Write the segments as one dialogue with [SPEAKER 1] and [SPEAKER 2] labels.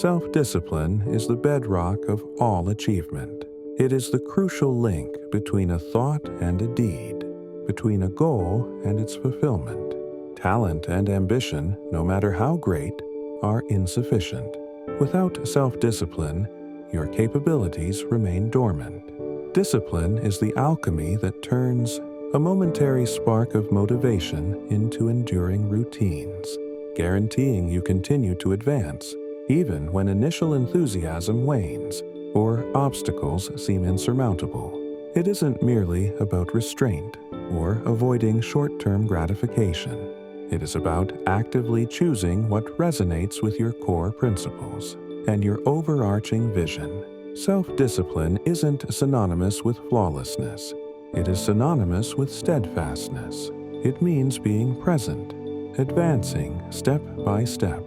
[SPEAKER 1] Self-discipline is the bedrock of all achievement. It is the crucial link between a thought and a deed, between a goal and its fulfillment. Talent and ambition, no matter how great, are insufficient. Without self-discipline, your capabilities remain dormant. Discipline is the alchemy that turns a momentary spark of motivation into enduring routines, guaranteeing you continue to advance, even when initial enthusiasm wanes or obstacles seem insurmountable. It isn't merely about restraint or avoiding short-term gratification. It is about actively choosing what resonates with your core principles and your overarching vision. Self-discipline isn't synonymous with flawlessness. It is synonymous with steadfastness. It means being present, advancing step by step,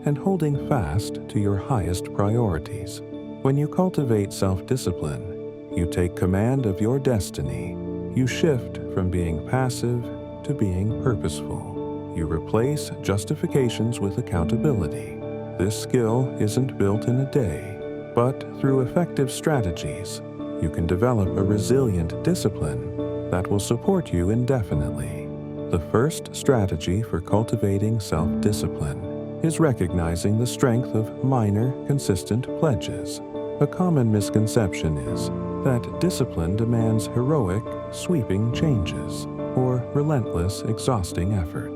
[SPEAKER 1] and holding fast to your highest priorities. When you cultivate self-discipline, you take command of your destiny. You shift from being passive to being purposeful. You replace justifications with accountability. This skill isn't built in a day, but through effective strategies, you can develop a resilient discipline that will support you indefinitely. The first strategy for cultivating self-discipline is recognizing the strength of minor, consistent pledges. A common misconception is that discipline demands heroic, sweeping changes or relentless, exhausting effort.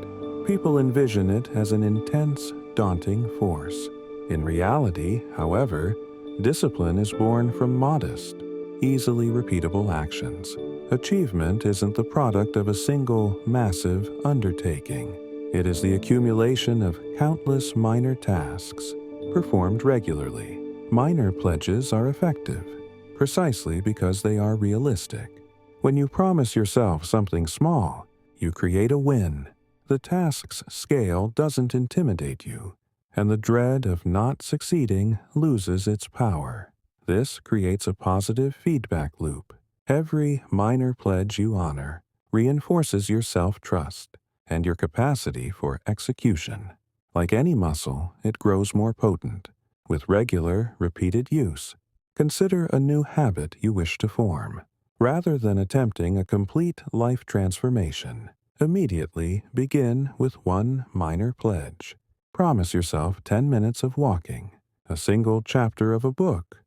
[SPEAKER 1] People envision it as an intense, daunting force. In reality, however, discipline is born from modest, easily repeatable actions. Achievement isn't the product of a single, massive undertaking. It is the accumulation of countless minor tasks performed regularly. Minor pledges are effective, precisely because they are realistic. When you promise yourself something small, you create a win. The task's scale doesn't intimidate you, and the dread of not succeeding loses its power. This creates a positive feedback loop. Every minor pledge you honor reinforces your self-trust and your capacity for execution. Like any muscle, it grows more potent with regular, repeated use. Consider a new habit you wish to form. Rather than attempting a complete life transformation, immediately begin with one minor pledge. Promise yourself 10 minutes of walking, a single chapter of a book,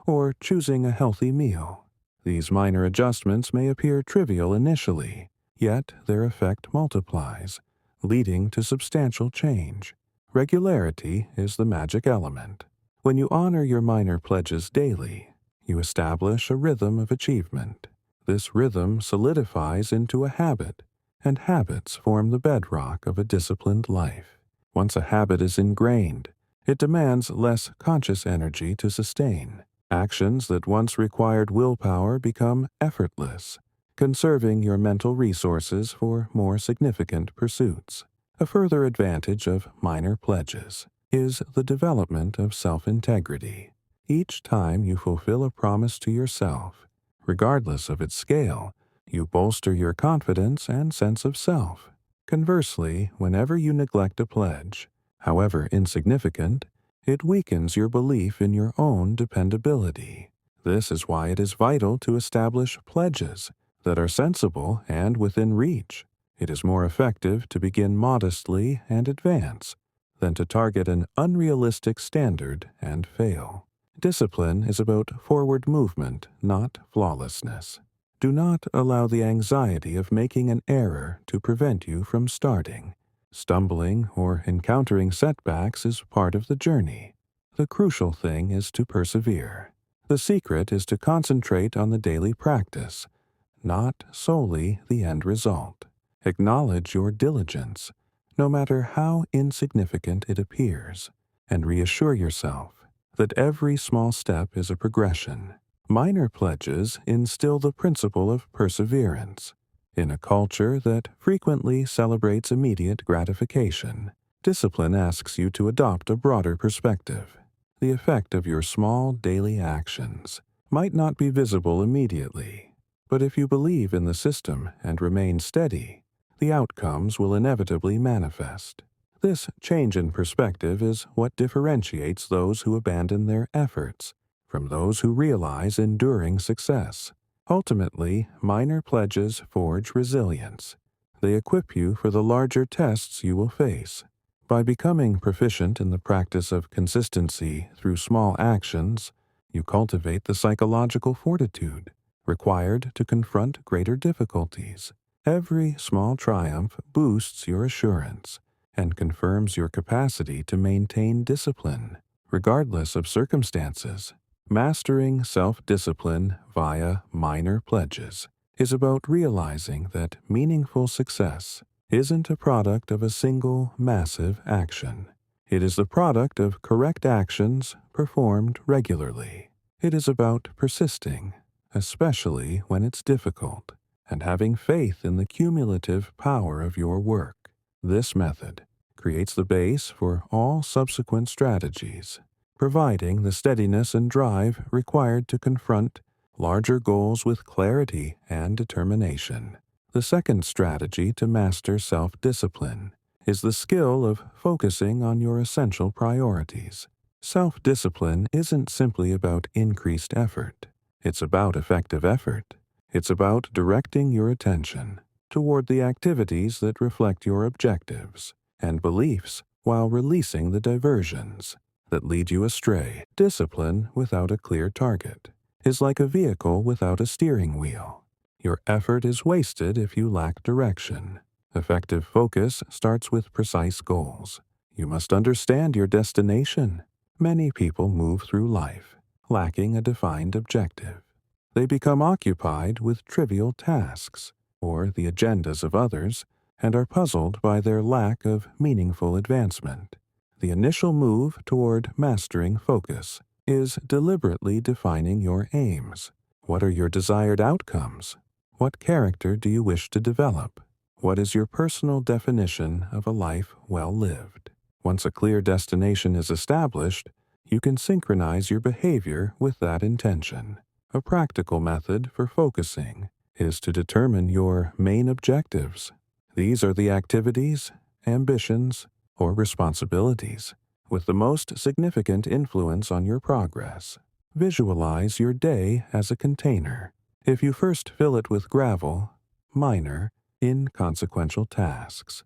[SPEAKER 1] or choosing a healthy meal. These minor adjustments may appear trivial initially, yet their effect multiplies, leading to substantial change. Regularity is the magic element. When you honor your minor pledges daily, you establish a rhythm of achievement. This rhythm solidifies into a habit, and habits form the bedrock of a disciplined life. Once a habit is ingrained, it demands less conscious energy to sustain. Actions that once required willpower become effortless, conserving your mental resources for more significant pursuits. A further advantage of minor pledges is the development of self-integrity. Each time you fulfill a promise to yourself, regardless of its scale, you bolster your confidence and sense of self. Conversely, whenever you neglect a pledge, however insignificant, it weakens your belief in your own dependability. This is why it is vital to establish pledges that are sensible and within reach. It is more effective to begin modestly and advance than to target an unrealistic standard and fail. Discipline is about forward movement, not flawlessness. Do not allow the anxiety of making an error to prevent you from starting. Stumbling or encountering setbacks is part of the journey. The crucial thing is to persevere. The secret is to concentrate on the daily practice, not solely the end result. Acknowledge your diligence, no matter how insignificant it appears, and reassure yourself that every small step is a progression. Minor pledges instill the principle of perseverance. In a culture that frequently celebrates immediate gratification, discipline asks you to adopt a broader perspective. The effect of your small daily actions might not be visible immediately, but if you believe in the system and remain steady, the outcomes will inevitably manifest. This change in perspective is what differentiates those who abandon their efforts from those who realize enduring success. Ultimately, minor pledges forge resilience. They equip you for the larger tests you will face. By becoming proficient in the practice of consistency through small actions, you cultivate the psychological fortitude required to confront greater difficulties. Every small triumph boosts your assurance and confirms your capacity to maintain discipline, regardless of circumstances. Mastering self-discipline via minor pledges is about realizing that meaningful success isn't a product of a single massive action. It is the product of correct actions performed regularly. It is about persisting, especially when it's difficult, and having faith in the cumulative power of your work. This method creates the base for all subsequent strategies, providing the steadiness and drive required to confront larger goals with clarity and determination. The second strategy to master self-discipline is the skill of focusing on your essential priorities. Self-discipline isn't simply about increased effort. It's about effective effort. It's about directing your attention toward the activities that reflect your objectives and beliefs while releasing the diversions that lead you astray. Discipline without a clear target is like a vehicle without a steering wheel. Your effort is wasted if you lack direction. Effective focus starts with precise goals. You must understand your destination. Many people move through life lacking a defined objective. They become occupied with trivial tasks or the agendas of others and are puzzled by their lack of meaningful advancement. The initial move toward mastering focus is deliberately defining your aims. What are your desired outcomes? What character do you wish to develop? What is your personal definition of a life well lived? Once a clear destination is established, you can synchronize your behavior with that intention. A practical method for focusing is to determine your main objectives. These are the activities, ambitions, or responsibilities with the most significant influence on your progress. Visualize your day as a container. If you first fill it with gravel, minor, inconsequential tasks,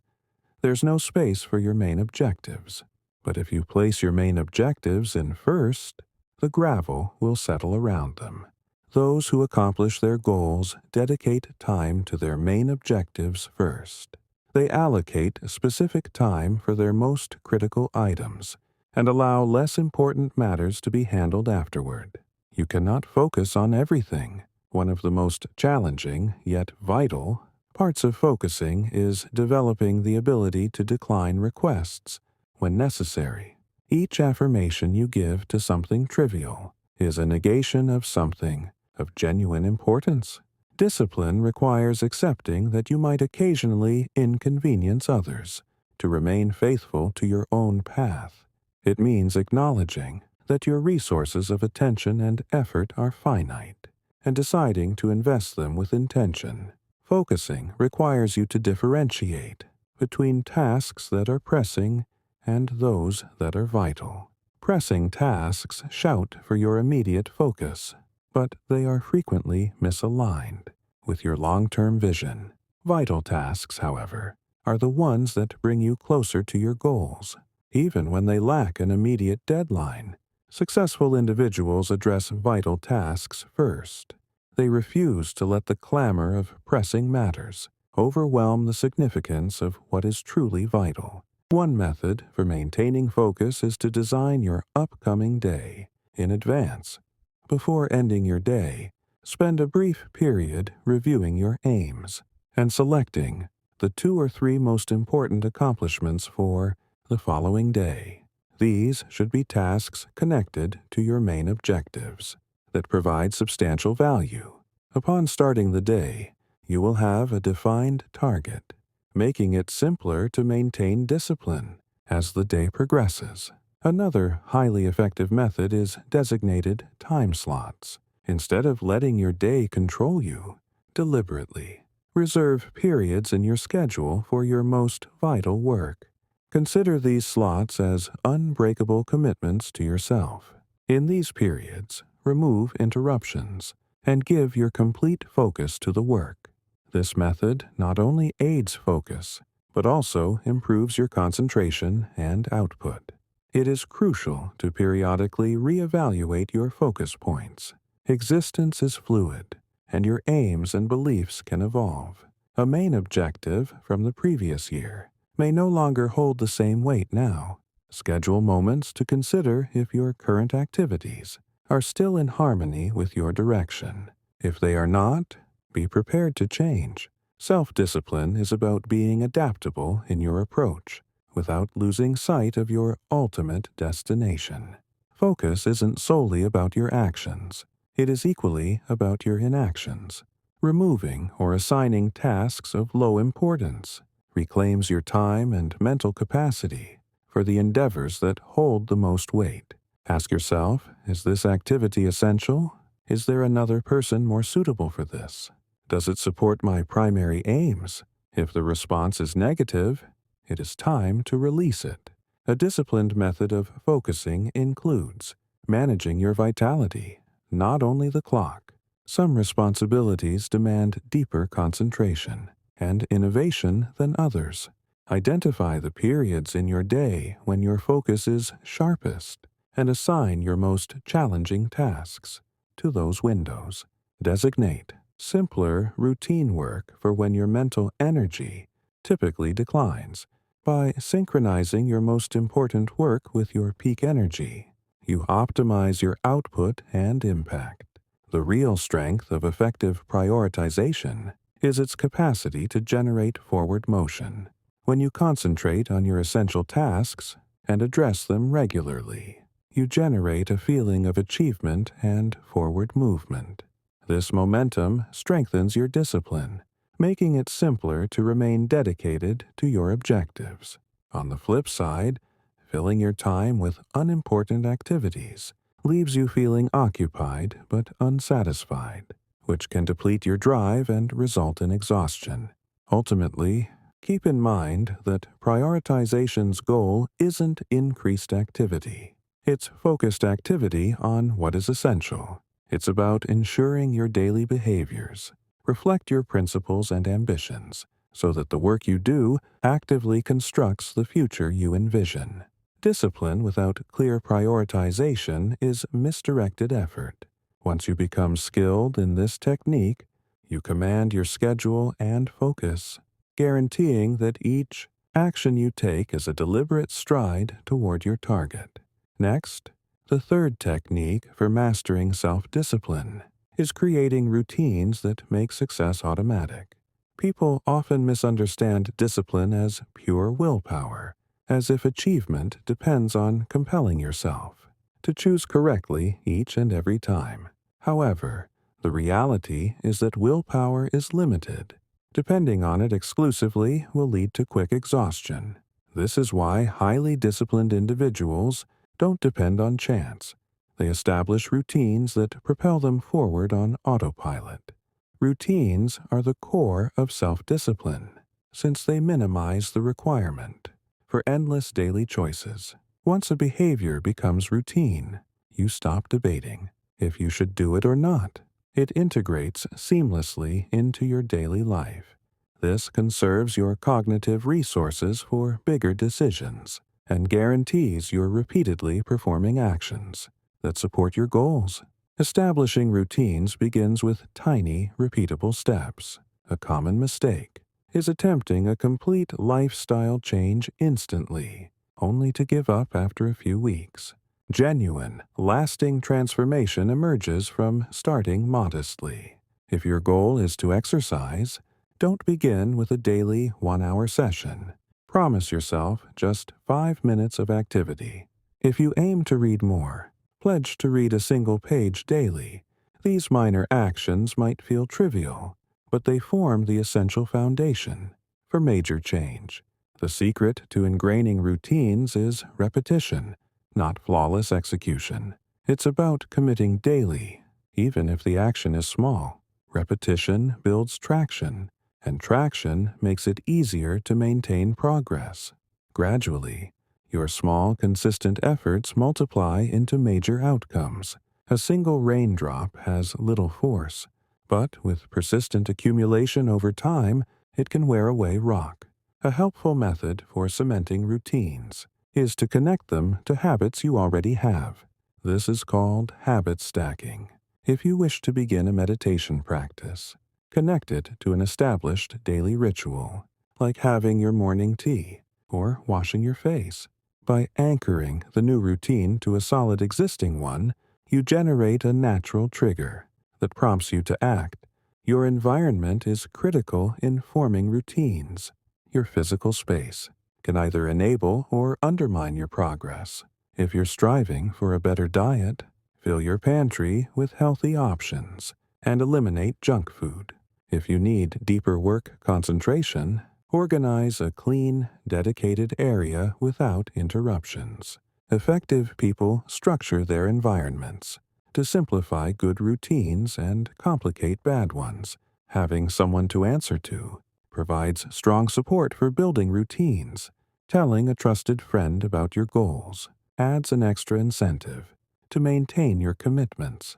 [SPEAKER 1] there's no space for your main objectives. But if you place your main objectives in first, the gravel will settle around them. Those who accomplish their goals dedicate time to their main objectives first. They allocate specific time for their most critical items and allow less important matters to be handled afterward. You cannot focus on everything. One of the most challenging, yet vital, parts of focusing is developing the ability to decline requests when necessary. Each affirmation you give to something trivial is a negation of something of genuine importance. Discipline requires accepting that you might occasionally inconvenience others to remain faithful to your own path. It means acknowledging that your resources of attention and effort are finite and deciding to invest them with intention. Focusing requires you to differentiate between tasks that are pressing and those that are vital. Pressing tasks shout for your immediate focus, but they are frequently misaligned with your long-term vision. Vital tasks, however, are the ones that bring you closer to your goals, even when they lack an immediate deadline. Successful individuals address vital tasks first. They refuse to let the clamor of pressing matters overwhelm the significance of what is truly vital. One method for maintaining focus is to design your upcoming day in advance. Before ending your day, spend a brief period reviewing your aims and selecting the 2 or 3 most important accomplishments for the following day. These should be tasks connected to your main objectives that provide substantial value. Upon starting the day, you will have a defined target, making it simpler to maintain discipline as the day progresses. Another highly effective method is designated time slots. Instead of letting your day control you, deliberately reserve periods in your schedule for your most vital work. Consider these slots as unbreakable commitments to yourself. In these periods, remove interruptions and give your complete focus to the work. This method not only aids focus, but also improves your concentration and output. It is crucial to periodically reevaluate your focus points. Existence is fluid, and your aims and beliefs can evolve. A main objective from the previous year may no longer hold the same weight now. Schedule moments to consider if your current activities are still in harmony with your direction. If they are not, be prepared to change. Self-discipline is about being adaptable in your approach without losing sight of your ultimate destination. Focus isn't solely about your actions. It is equally about your inactions. Removing or assigning tasks of low importance reclaims your time and mental capacity for the endeavors that hold the most weight. Ask yourself, is this activity essential? Is there another person more suitable for this? Does it support my primary aims? If the response is negative, it is time to release it. A disciplined method of focusing includes managing your vitality, not only the clock. Some responsibilities demand deeper concentration and innovation than others. Identify the periods in your day when your focus is sharpest and assign your most challenging tasks to those windows. Designate simpler routine work for when your mental energy typically declines. By synchronizing your most important work with your peak energy, you optimize your output and impact. The real strength of effective prioritization is its capacity to generate forward motion. When you concentrate on your essential tasks and address them regularly, you generate a feeling of achievement and forward movement. This momentum strengthens your discipline, making it simpler to remain dedicated to your objectives. On the flip side, filling your time with unimportant activities leaves you feeling occupied but unsatisfied, which can deplete your drive and result in exhaustion. Ultimately, keep in mind that prioritization's goal isn't increased activity. It's focused activity on what is essential. It's about ensuring your daily behaviors reflect your principles and ambitions, so that the work you do actively constructs the future you envision. Discipline without clear prioritization is misdirected effort. Once you become skilled in this technique, you command your schedule and focus, guaranteeing that each action you take is a deliberate stride toward your target. Next, the third technique for mastering self-discipline is creating routines that make success automatic. People often misunderstand discipline as pure willpower, as if achievement depends on compelling yourself to choose correctly each and every time. However, the reality is that willpower is limited. Depending on it exclusively will lead to quick exhaustion. This is why highly disciplined individuals don't depend on chance. They establish routines that propel them forward on autopilot. Routines are the core of self-discipline, since they minimize the requirement for endless daily choices. Once a behavior becomes routine, you stop debating if you should do it or not. It integrates seamlessly into your daily life. This conserves your cognitive resources for bigger decisions and guarantees you're repeatedly performing actions that support your goals. Establishing routines begins with tiny, repeatable steps. A common mistake is attempting a complete lifestyle change instantly, only to give up after a few weeks. Genuine, lasting transformation emerges from starting modestly. If your goal is to exercise, don't begin with a daily 1-hour session. Promise yourself just 5 minutes of activity. If you aim to read more, pledge to read a single page daily. These minor actions might feel trivial, but they form the essential foundation for major change. The secret to ingraining routines is repetition, not flawless execution. It's about committing daily, even if the action is small. Repetition builds traction, and traction makes it easier to maintain progress. Gradually, your small, consistent efforts multiply into major outcomes. A single raindrop has little force, but with persistent accumulation over time, it can wear away rock. A helpful method for cementing routines is to connect them to habits you already have. This is called habit stacking. If you wish to begin a meditation practice, connect it to an established daily ritual, like having your morning tea or washing your face. By anchoring the new routine to a solid existing one, you generate a natural trigger that prompts you to act. Your environment is critical in forming routines. Your physical space can either enable or undermine your progress. If you're striving for a better diet, fill your pantry with healthy options and eliminate junk food. If you need deeper work concentration, organize a clean, dedicated area without interruptions. Effective people structure their environments to simplify good routines and complicate bad ones. Having someone to answer to provides strong support for building routines. Telling a trusted friend about your goals adds an extra incentive to maintain your commitments.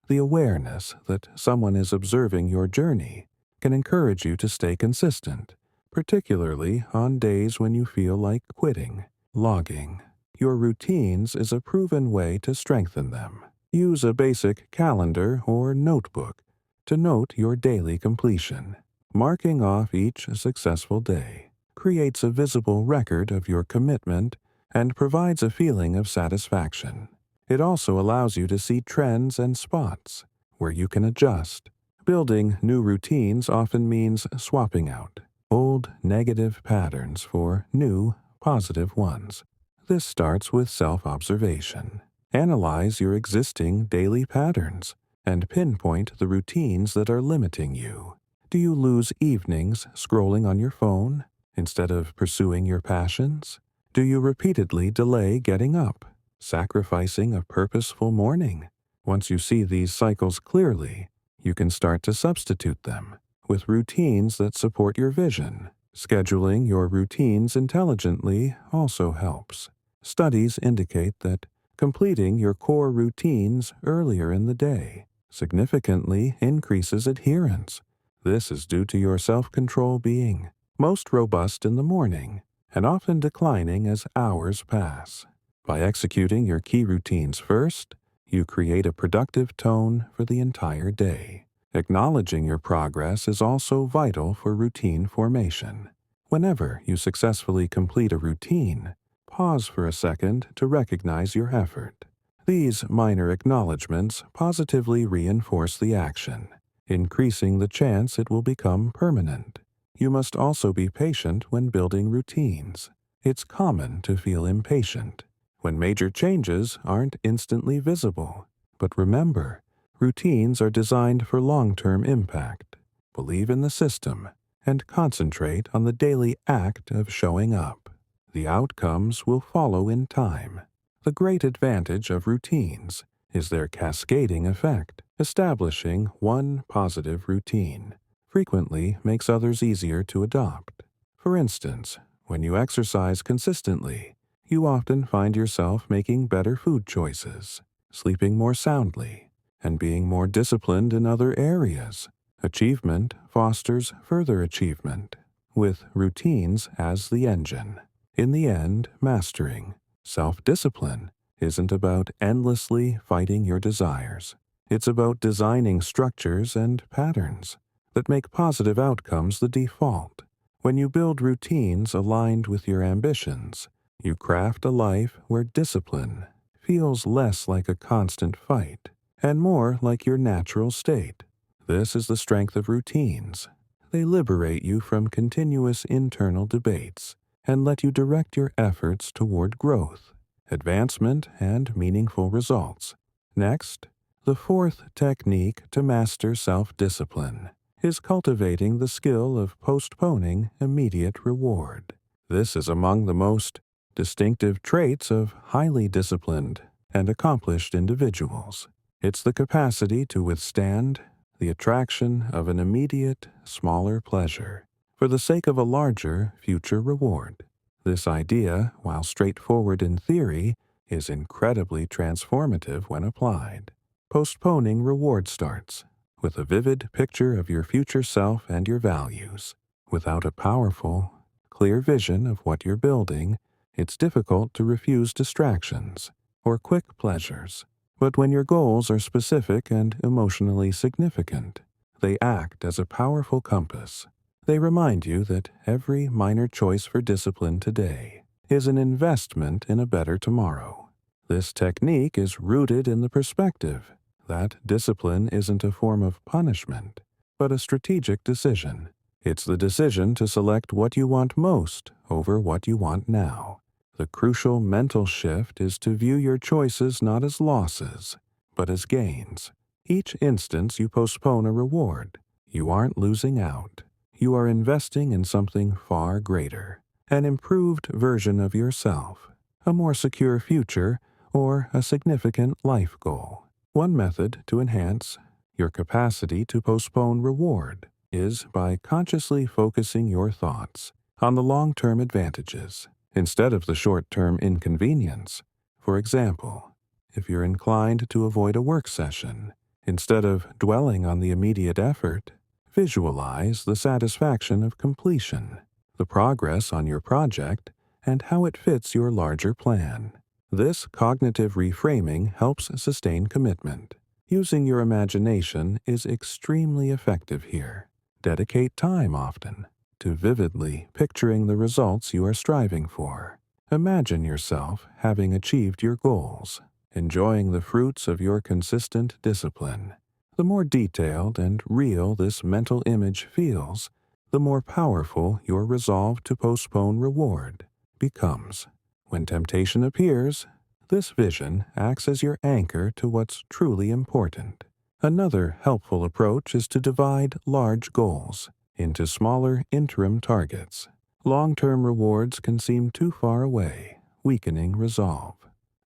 [SPEAKER 1] The awareness that someone is observing your journey can encourage you to stay consistent, particularly on days when you feel like quitting. Logging your routines is a proven way to strengthen them. Use a basic calendar or notebook to note your daily completion. Marking off each successful day creates a visible record of your commitment and provides a feeling of satisfaction. It also allows you to see trends and spots where you can adjust. Building new routines often means swapping out old negative patterns for new positive ones. This starts with self-observation. Analyze your existing daily patterns and pinpoint the routines that are limiting you. Do you lose evenings scrolling on your phone instead of pursuing your passions? Do you repeatedly delay getting up, sacrificing a purposeful morning? Once you see these cycles clearly, you can start to substitute them with routines that support your vision. Scheduling your routines intelligently also helps. Studies indicate that completing your core routines earlier in the day significantly increases adherence. This is due to your self-control being most robust in the morning and often declining as hours pass. By executing your key routines first, you create a productive tone for the entire day. Acknowledging your progress is also vital for routine formation. Whenever you successfully complete a routine, pause for a second to recognize your effort. These minor acknowledgments positively reinforce the action, increasing the chance it will become permanent. You must also be patient when building routines. It's common to feel impatient when major changes aren't instantly visible. But remember, routines are designed for long-term impact. Believe in the system and concentrate on the daily act of showing up. The outcomes will follow in time. The great advantage of routines is their cascading effect. Establishing one positive routine frequently makes others easier to adopt. For instance, when you exercise consistently, you often find yourself making better food choices, sleeping more soundly, and being more disciplined in other areas. Achievement fosters further achievement, with routines as the engine. In the end, mastering self-discipline isn't about endlessly fighting your desires. It's about designing structures and patterns that make positive outcomes the default. When you build routines aligned with your ambitions, you craft a life where discipline feels less like a constant fight and more like your natural state. This is the strength of routines. They liberate you from continuous internal debates and let you direct your efforts toward growth, advancement, and meaningful results. Next, the fourth technique to master self-discipline is cultivating the skill of postponing immediate reward. This is among the most distinctive traits of highly disciplined and accomplished individuals. It's the capacity to withstand the attraction of an immediate, smaller pleasure for the sake of a larger future reward. This idea, while straightforward in theory, is incredibly transformative when applied. Postponing reward starts with a vivid picture of your future self and your values. Without a powerful, clear vision of what you're building, it's difficult to refuse distractions or quick pleasures. But when your goals are specific and emotionally significant, they act as a powerful compass. They remind you that every minor choice for discipline today is an investment in a better tomorrow. This technique is rooted in the perspective that discipline isn't a form of punishment, but a strategic decision. It's the decision to select what you want most over what you want now. The crucial mental shift is to view your choices not as losses, but as gains. Each instance you postpone a reward, you aren't losing out. You are investing in something far greater, an improved version of yourself, a more secure future, or a significant life goal. One method to enhance your capacity to postpone reward is by consciously focusing your thoughts on the long-term advantages instead of the short-term inconvenience. For example, if you're inclined to avoid a work session, instead of dwelling on the immediate effort, visualize the satisfaction of completion, the progress on your project, and how it fits your larger plan. This cognitive reframing helps sustain commitment. Using your imagination is extremely effective here. Dedicate time often to vividly picturing the results you are striving for. Imagine yourself having achieved your goals, enjoying the fruits of your consistent discipline. The more detailed and real this mental image feels, the more powerful your resolve to postpone reward becomes. When temptation appears, this vision acts as your anchor to what's truly important. Another helpful approach is to divide large goals into smaller interim targets. Long-term rewards can seem too far away, weakening resolve.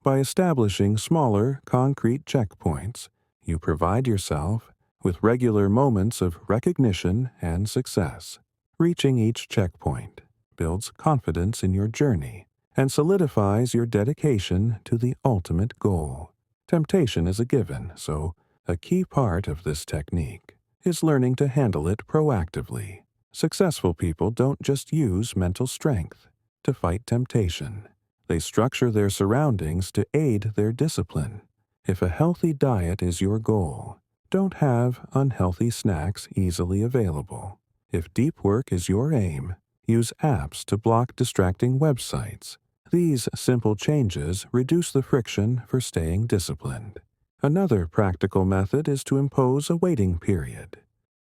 [SPEAKER 1] By establishing smaller, concrete checkpoints, you provide yourself with regular moments of recognition and success. Reaching each checkpoint builds confidence in your journey and solidifies your dedication to the ultimate goal. Temptation is a given, so a key part of this technique is learning to handle it proactively. Successful people don't just use mental strength to fight temptation. They structure their surroundings to aid their discipline. If a healthy diet is your goal, don't have unhealthy snacks easily available. If deep work is your aim, use apps to block distracting websites. These simple changes reduce the friction for staying disciplined. Another practical method is to impose a waiting period.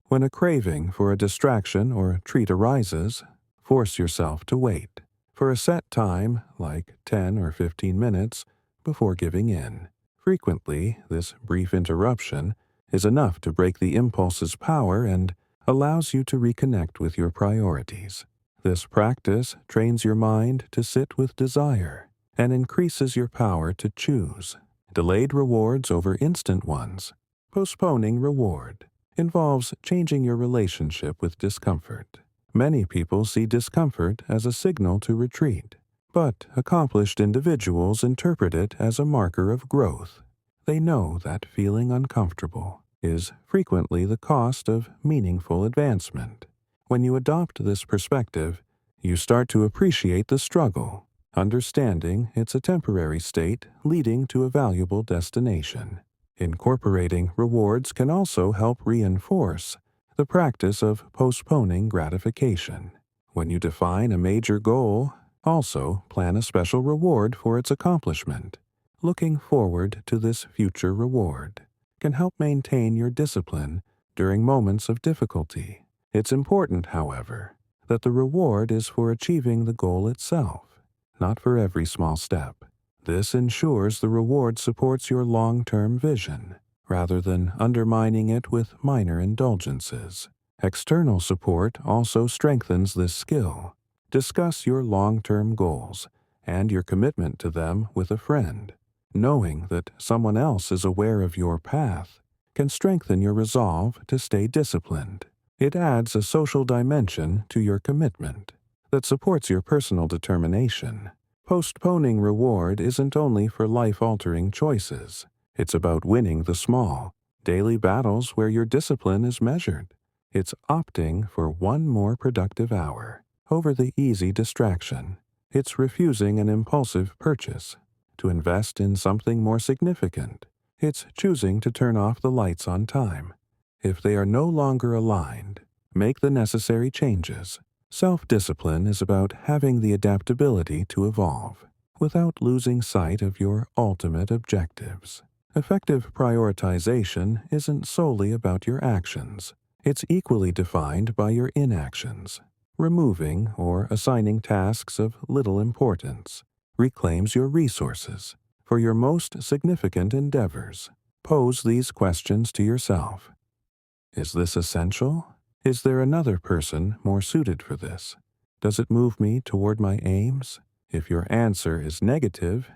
[SPEAKER 1] When a craving for a distraction or treat arises, force yourself to wait for a set time, like 10 or 15 minutes, before giving in. Frequently, this brief interruption is enough to break the impulse's power and allows you to reconnect with your priorities. This practice trains your mind to sit with desire and increases your power to choose delayed rewards over instant ones. Postponing reward involves changing your relationship with discomfort. Many people see discomfort as a signal to retreat, but accomplished individuals interpret it as a marker of growth. They know that feeling uncomfortable is frequently the cost of meaningful advancement. When you adopt this perspective, you start to appreciate the struggle, understanding it's a temporary state leading to a valuable destination. Incorporating rewards can also help reinforce the practice of postponing gratification. When you define a major goal, also plan a special reward for its accomplishment. Looking forward to this future reward can help maintain your discipline during moments of difficulty. It's important, however, that the reward is for achieving the goal itself, not for every small step. This ensures the reward supports your long-term vision, rather than undermining it with minor indulgences. External support also strengthens this skill. Discuss your long-term goals and your commitment to them with a friend. Knowing that someone else is aware of your path can strengthen your resolve to stay disciplined. It adds a social dimension to your commitment. that supports your personal determination. Postponing reward isn't only for life-altering choices. It's about winning the small, daily battles where your discipline is measured. It's opting for one more productive hour over the easy distraction. It's refusing an impulsive purchase to invest in something more significant. It's choosing to turn off the lights on time. If they are no longer aligned, make the necessary changes. Self-discipline is about having the adaptability to evolve without losing sight of your ultimate objectives. Effective prioritization isn't solely about your actions. It's equally defined by your inactions. Removing or assigning tasks of little importance reclaims your resources for your most significant endeavors. Pose these questions to yourself. Is this essential? Is there another person more suited for this? Does it move me toward my aims? If your answer is negative,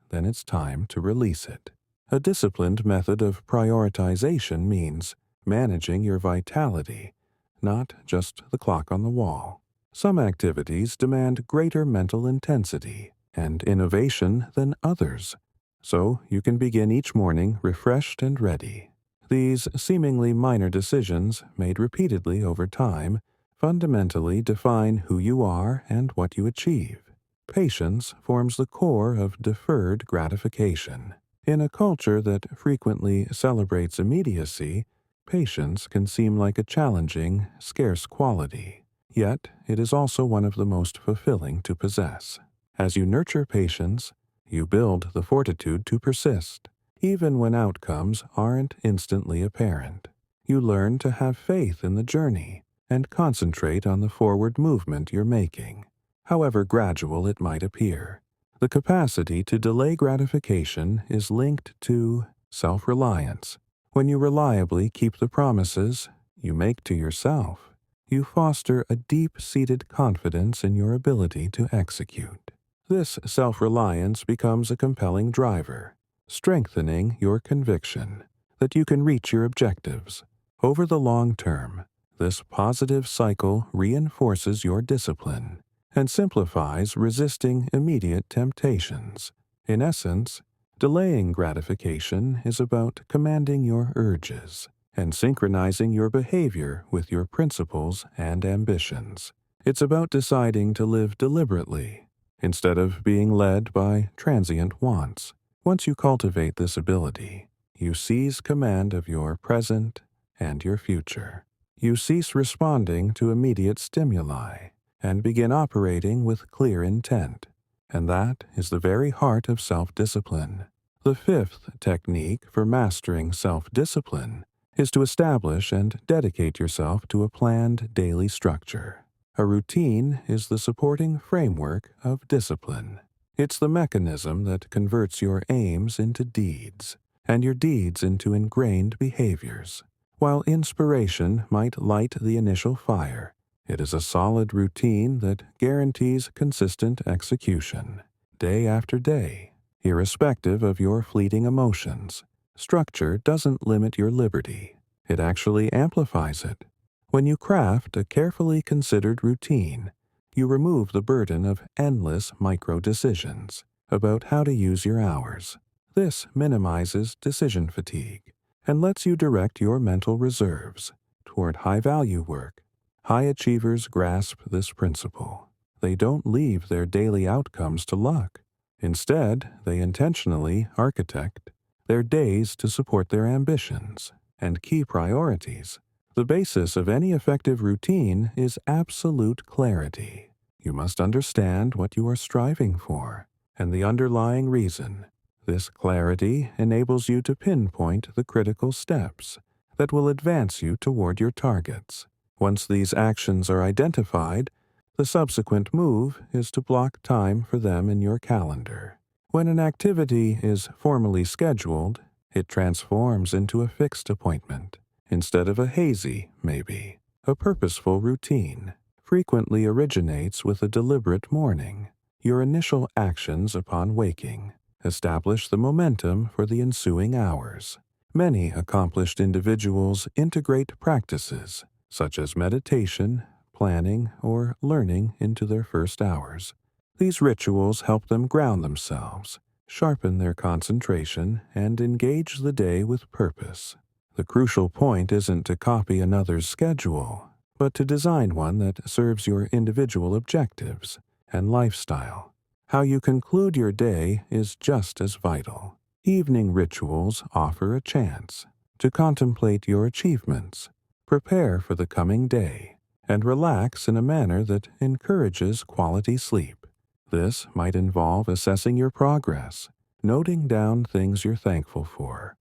[SPEAKER 1] then it's time to release it. A disciplined method of prioritization means managing your vitality, not just the clock on the wall. Some activities demand greater mental intensity and innovation than others, so you can begin each morning refreshed and ready. These seemingly minor decisions, made repeatedly over time, fundamentally define who you are and what you achieve. Patience forms the core of deferred gratification. In a culture that frequently celebrates immediacy, patience can seem like a challenging, scarce quality. Yet, it is also one of the most fulfilling to possess. As you nurture patience, you build the fortitude to persist, even when outcomes aren't instantly apparent. You learn to have faith in the journey and concentrate on the forward movement you're making, however gradual it might appear. The capacity to delay gratification is linked to self-reliance. When you reliably keep the promises you make to yourself, you foster a deep-seated confidence in your ability to execute. This self-reliance becomes a compelling driver, strengthening your conviction that you can reach your objectives. Over the long term, this positive cycle reinforces your discipline and simplifies resisting immediate temptations. In essence, delaying gratification is about commanding your urges and synchronizing your behavior with your principles and ambitions. It's about deciding to live deliberately instead of being led by transient wants. Once you cultivate this ability, you seize command of your present and your future. You cease responding to immediate stimuli and begin operating with clear intent. And that is the very heart of self-discipline. The fifth technique for mastering self-discipline is to establish and dedicate yourself to a planned daily structure. A routine is the supporting framework of discipline. It's the mechanism that converts your aims into deeds, and your deeds into ingrained behaviors. While inspiration might light the initial fire, it is a solid routine that guarantees consistent execution, day after day, irrespective of your fleeting emotions. Structure doesn't limit your liberty. It actually amplifies it. When you craft a carefully considered routine, you remove the burden of endless micro-decisions about how to use your hours. This minimizes decision fatigue and lets you direct your mental reserves toward high-value work. High achievers grasp this principle. They don't leave their daily outcomes to luck. Instead, they intentionally architect their days to support their ambitions and key priorities. The basis of any effective routine is absolute clarity. You must understand what you are striving for and the underlying reason. This clarity enables you to pinpoint the critical steps that will advance you toward your targets. Once these actions are identified, the subsequent move is to block time for them in your calendar. When an activity is formally scheduled, it transforms into a fixed appointment. Instead of a hazy, maybe, a purposeful routine frequently originates with a deliberate morning. Your initial actions upon waking establish the momentum for the ensuing hours. Many accomplished individuals integrate practices such as meditation, planning or learning into their first hours. These rituals help them ground themselves, sharpen their concentration, and engage the day with purpose. The crucial point isn't to copy another's schedule, but to design one that serves your individual objectives and lifestyle. How you conclude your day is just as vital. Evening rituals offer a chance to contemplate your achievements, prepare for the coming day, and relax in a manner that encourages quality sleep. This might involve assessing your progress, noting down things you're thankful for,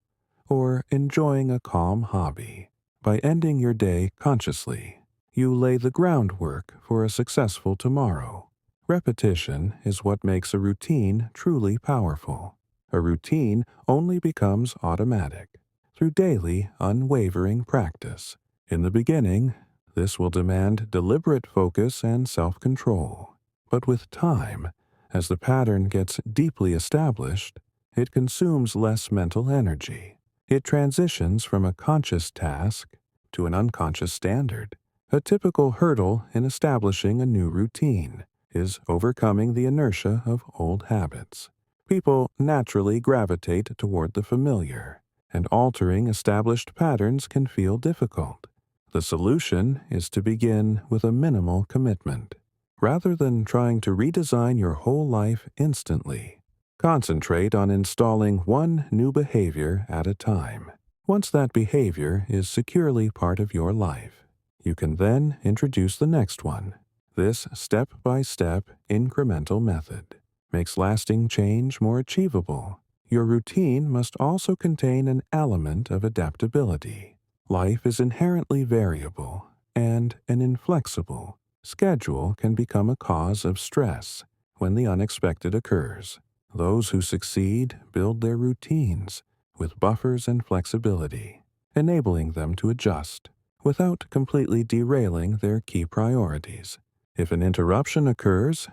[SPEAKER 1] or enjoying a calm hobby. By ending your day consciously, you lay the groundwork for a successful tomorrow. Repetition is what makes a routine truly powerful. A routine only becomes automatic through daily, unwavering practice. In the beginning, this will demand deliberate focus and self-control. But with time, as the pattern gets deeply established, it consumes less mental energy. It transitions from a conscious task to an unconscious standard. A typical hurdle in establishing a new routine is overcoming the inertia of old habits. People naturally gravitate toward the familiar, and altering established patterns can feel difficult. The solution is to begin with a minimal commitment. Rather than trying to redesign your whole life instantly, concentrate on installing one new behavior at a time. Once that behavior is securely part of your life, you can then introduce the next one. This step-by-step incremental method makes lasting change more achievable. Your routine must also contain an element of adaptability. Life is inherently variable, and an inflexible schedule can become a cause of stress when the unexpected occurs. Those who succeed build their routines with buffers and flexibility, enabling them to adjust without completely derailing their key priorities. If an interruption occurs,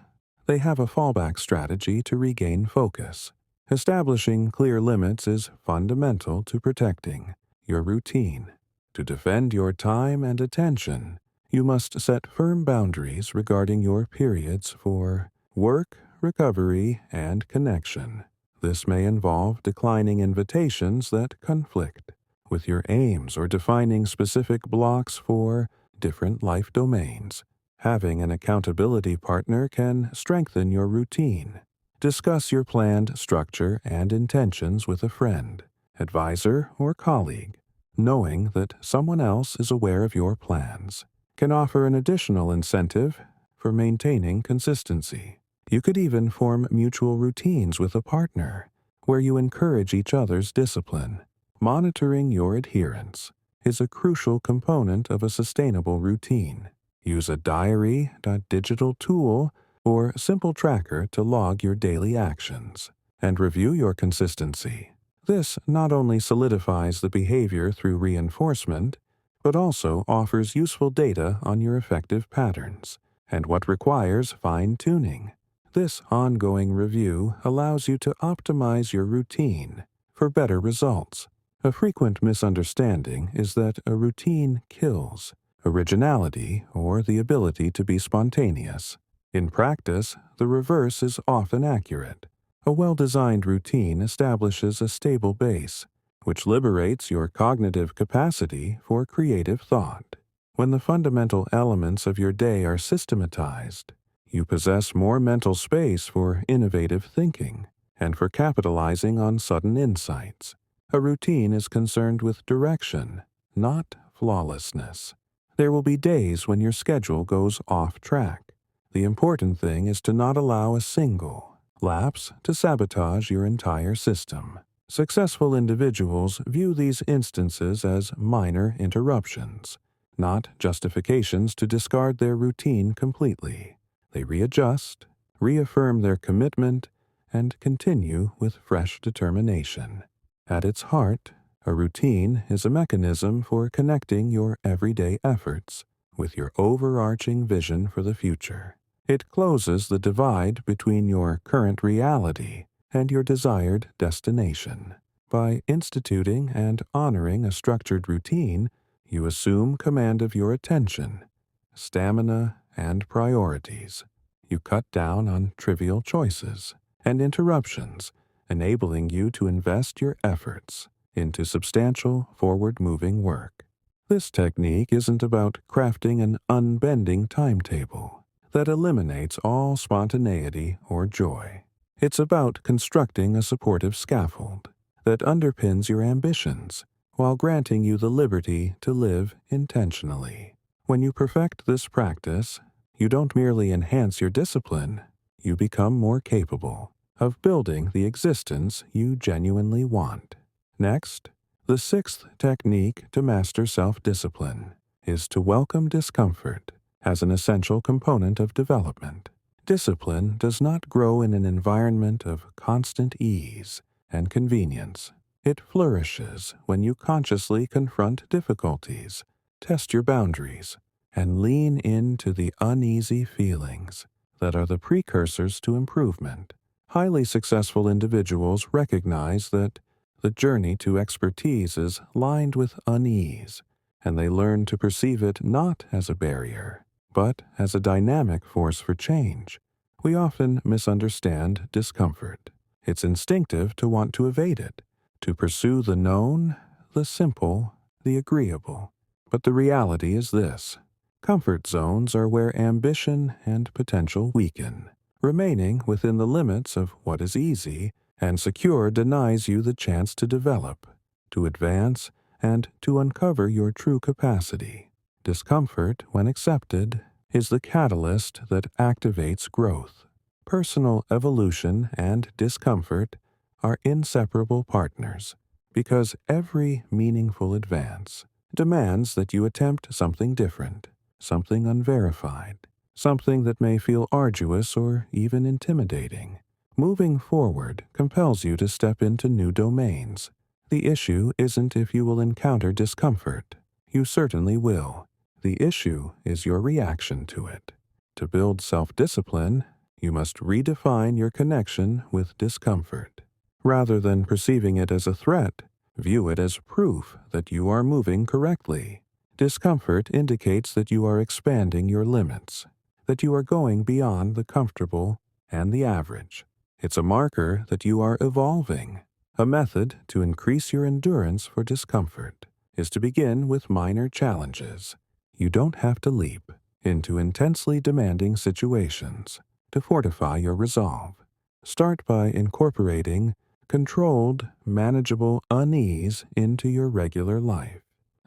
[SPEAKER 1] they have a fallback strategy to regain focus. Establishing clear limits is fundamental to protecting your routine. To defend your time and attention, you must set firm boundaries regarding your periods for work, recovery, and connection. This may involve declining invitations that conflict with your aims or defining specific blocks for different life domains. Having an accountability partner can strengthen your routine. Discuss your planned structure and intentions with a friend, advisor, or colleague. Knowing that someone else is aware of your plans can offer an additional incentive for maintaining consistency. You could even form mutual routines with a partner where you encourage each other's discipline. Monitoring your adherence is a crucial component of a sustainable routine. Use a diary-digital tool or simple tracker to log your daily actions and review your consistency. This not only solidifies the behavior through reinforcement, but also offers useful data on your effective patterns and what requires fine-tuning. This ongoing review allows you to optimize your routine for better results. A frequent misunderstanding is that a routine kills originality or the ability to be spontaneous. In practice, the reverse is often accurate. A well-designed routine establishes a stable base, which liberates your cognitive capacity for creative thought. When the fundamental elements of your day are systematized, you possess more mental space for innovative thinking and for capitalizing on sudden insights. A routine is concerned with direction, not flawlessness. There will be days when your schedule goes off track. The important thing is to not allow a single lapse to sabotage your entire system. Successful individuals view these instances as minor interruptions, not justifications to discard their routine completely. They readjust, reaffirm their commitment, and continue with fresh determination. At its heart, a routine is a mechanism for connecting your everyday efforts with your overarching vision for the future. It closes the divide between your current reality and your desired destination. By instituting and honoring a structured routine, you assume command of your attention, stamina, and priorities. You cut down on trivial choices and interruptions, enabling you to invest your efforts into substantial forward-moving work. This technique isn't about crafting an unbending timetable that eliminates all spontaneity or joy. It's about constructing a supportive scaffold that underpins your ambitions while granting you the liberty to live intentionally. When you perfect this practice, you don't merely enhance your discipline, you become more capable of building the existence you genuinely want. Next, the sixth technique to master self-discipline is to welcome discomfort as an essential component of development. Discipline does not grow in an environment of constant ease and convenience. It flourishes when you consciously confront difficulties, test your boundaries, and lean into the uneasy feelings that are the precursors to improvement. Highly successful individuals recognize that the journey to expertise is lined with unease, and they learn to perceive it not as a barrier, but as a dynamic force for change. We often misunderstand discomfort. It's instinctive to want to evade it, to pursue the known, the simple, the agreeable. But the reality is this: comfort zones are where ambition and potential weaken. Remaining within the limits of what is easy and secure denies you the chance to develop, to advance, and to uncover your true capacity. Discomfort, when accepted, is the catalyst that activates growth. Personal evolution and discomfort are inseparable partners, because every meaningful advance demands that you attempt something different, something unverified, something that may feel arduous or even intimidating. Moving forward compels you to step into new domains. The issue isn't if you will encounter discomfort. You certainly will. The issue is your reaction to it. To build self-discipline, you must redefine your connection with discomfort. Rather than perceiving it as a threat, view it as proof that you are moving correctly. Discomfort indicates that you are expanding your limits, that you are going beyond the comfortable and the average. It's a marker that you are evolving. A method to increase your endurance for discomfort is to begin with minor challenges. You don't have to leap into intensely demanding situations to fortify your resolve. Start by incorporating controlled, manageable unease into your regular life.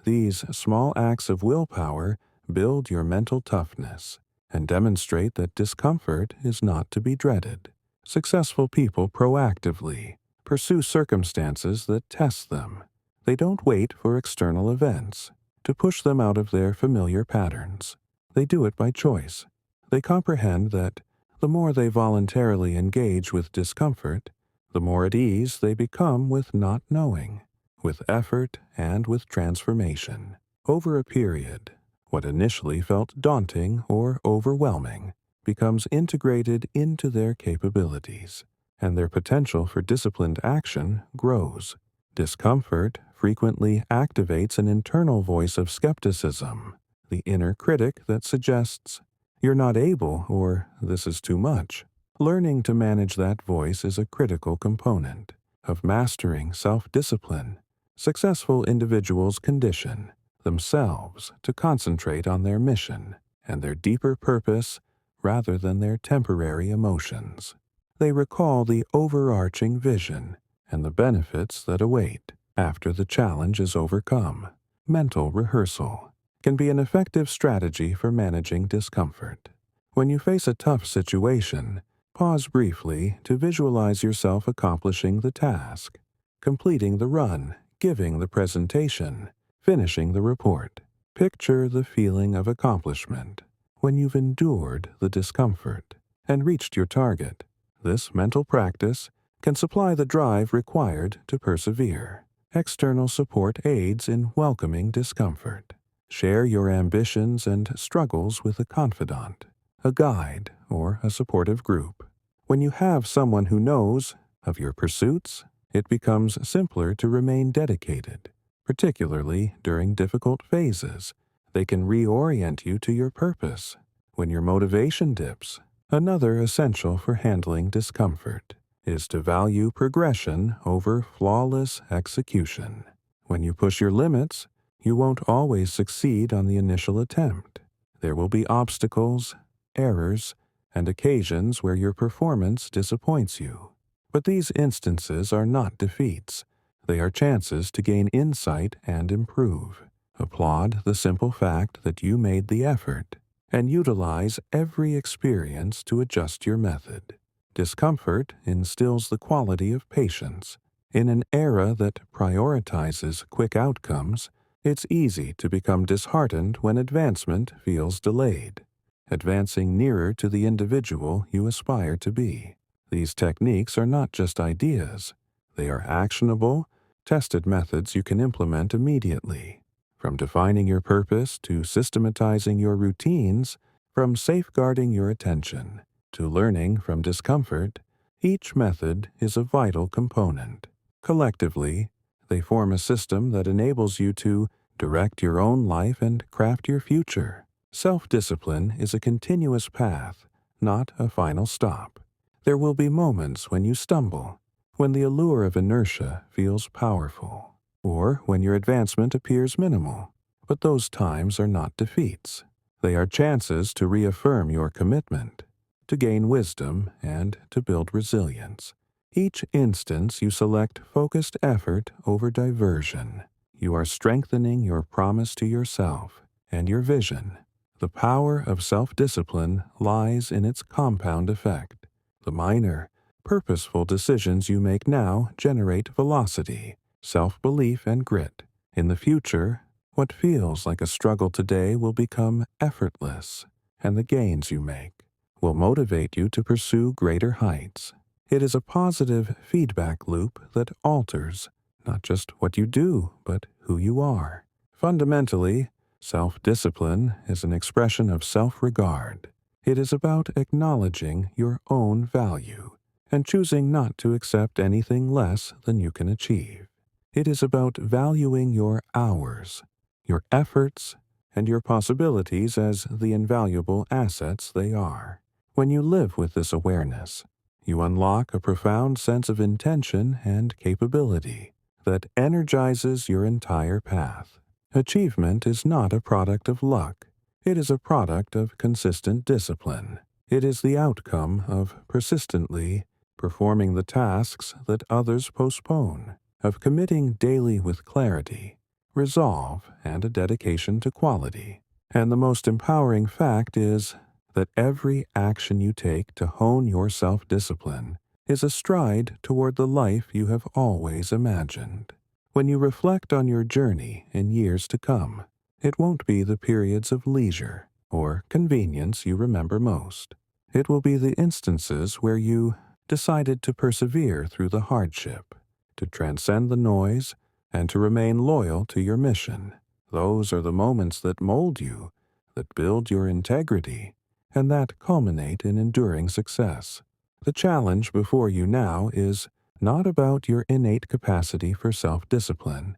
[SPEAKER 1] These small acts of willpower build your mental toughness and demonstrate that discomfort is not to be dreaded. Successful people proactively pursue circumstances that test them. They don't wait for external events to push them out of their familiar patterns. They do it by choice. They comprehend that the more they voluntarily engage with discomfort, the more at ease they become with not knowing, with effort, and with transformation. Over a period, what initially felt daunting or overwhelming becomes integrated into their capabilities, and their potential for disciplined action grows. Discomfort frequently activates an internal voice of skepticism, the inner critic that suggests, "You're not able," or "This is too much." Learning to manage that voice is a critical component of mastering self-discipline. Successful individuals condition themselves to concentrate on their mission and their deeper purpose rather than their temporary emotions. They recall the overarching vision and the benefits that await after the challenge is overcome. Mental rehearsal can be an effective strategy for managing discomfort. When you face a tough situation, pause briefly to visualize yourself accomplishing the task, completing the run, giving the presentation, finishing the report. Picture the feeling of accomplishment when you've endured the discomfort and reached your target. This mental practice can supply the drive required to persevere. External support aids in welcoming discomfort. Share your ambitions and struggles with a confidant, a guide, or a supportive group. When you have someone who knows of your pursuits, it becomes simpler to remain dedicated, particularly during difficult phases They can reorient you to your purpose when your motivation dips. Another essential for handling discomfort is to value progression over flawless execution. When you push your limits, you won't always succeed on the initial attempt. There will be obstacles, errors, and occasions where your performance disappoints you. But these instances are not defeats. They are chances to gain insight and improve. Applaud the simple fact that you made the effort, and utilize every experience to adjust your method. Discomfort instills the quality of patience. In an era that prioritizes quick outcomes, it's easy to become disheartened when advancement feels delayed, advancing nearer to the individual you aspire to be. These techniques are not just ideas. They are actionable, tested methods you can implement immediately. From defining your purpose to systematizing your routines, from safeguarding your attention to learning from discomfort, each method is a vital component. Collectively, they form a system that enables you to direct your own life and craft your future. Self-discipline is a continuous path, not a final stop. There will be moments when you stumble, when the allure of inertia feels powerful, or when your advancement appears minimal. But those times are not defeats. They are chances to reaffirm your commitment, to gain wisdom, and to build resilience. Each instance you select focused effort over diversion. You are strengthening your promise to yourself and your vision. The power of self-discipline lies in its compound effect. The minor, purposeful decisions you make now generate velocity, self-belief, and grit. In the future, what feels like a struggle today will become effortless, and the gains you make will motivate you to pursue greater heights. It is a positive feedback loop that alters not just what you do, but who you are. Fundamentally, self-discipline is an expression of self-regard. It is about acknowledging your own value and choosing not to accept anything less than you can achieve. It is about valuing your hours, your efforts, and your possibilities as the invaluable assets they are. When you live with this awareness, you unlock a profound sense of intention and capability that energizes your entire path. Achievement is not a product of luck. It is a product of consistent discipline. It is the outcome of persistently performing the tasks that others postpone, of committing daily with clarity, resolve, and a dedication to quality. And the most empowering fact is that every action you take to hone your self-discipline is a stride toward the life you have always imagined. When you reflect on your journey in years to come, it won't be the periods of leisure or convenience you remember most. It will be the instances where you decided to persevere through the hardship, to transcend the noise, and to remain loyal to your mission. Those are the moments that mold you, that build your integrity, and that culminate in enduring success. The challenge before you now is not about your innate capacity for self-discipline.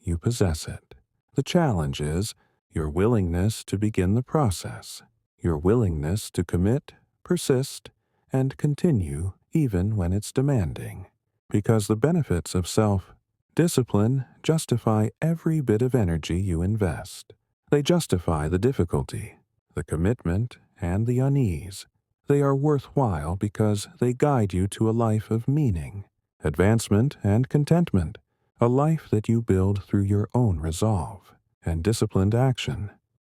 [SPEAKER 1] You possess it. The challenge is your willingness to begin the process, your willingness to commit, persist, and continue even when it's demanding. Because the benefits of self-discipline justify every bit of energy you invest. They justify the difficulty, the commitment, and the unease. They are worthwhile because they guide you to a life of meaning, advancement, and contentment, a life that you build through your own resolve and disciplined action.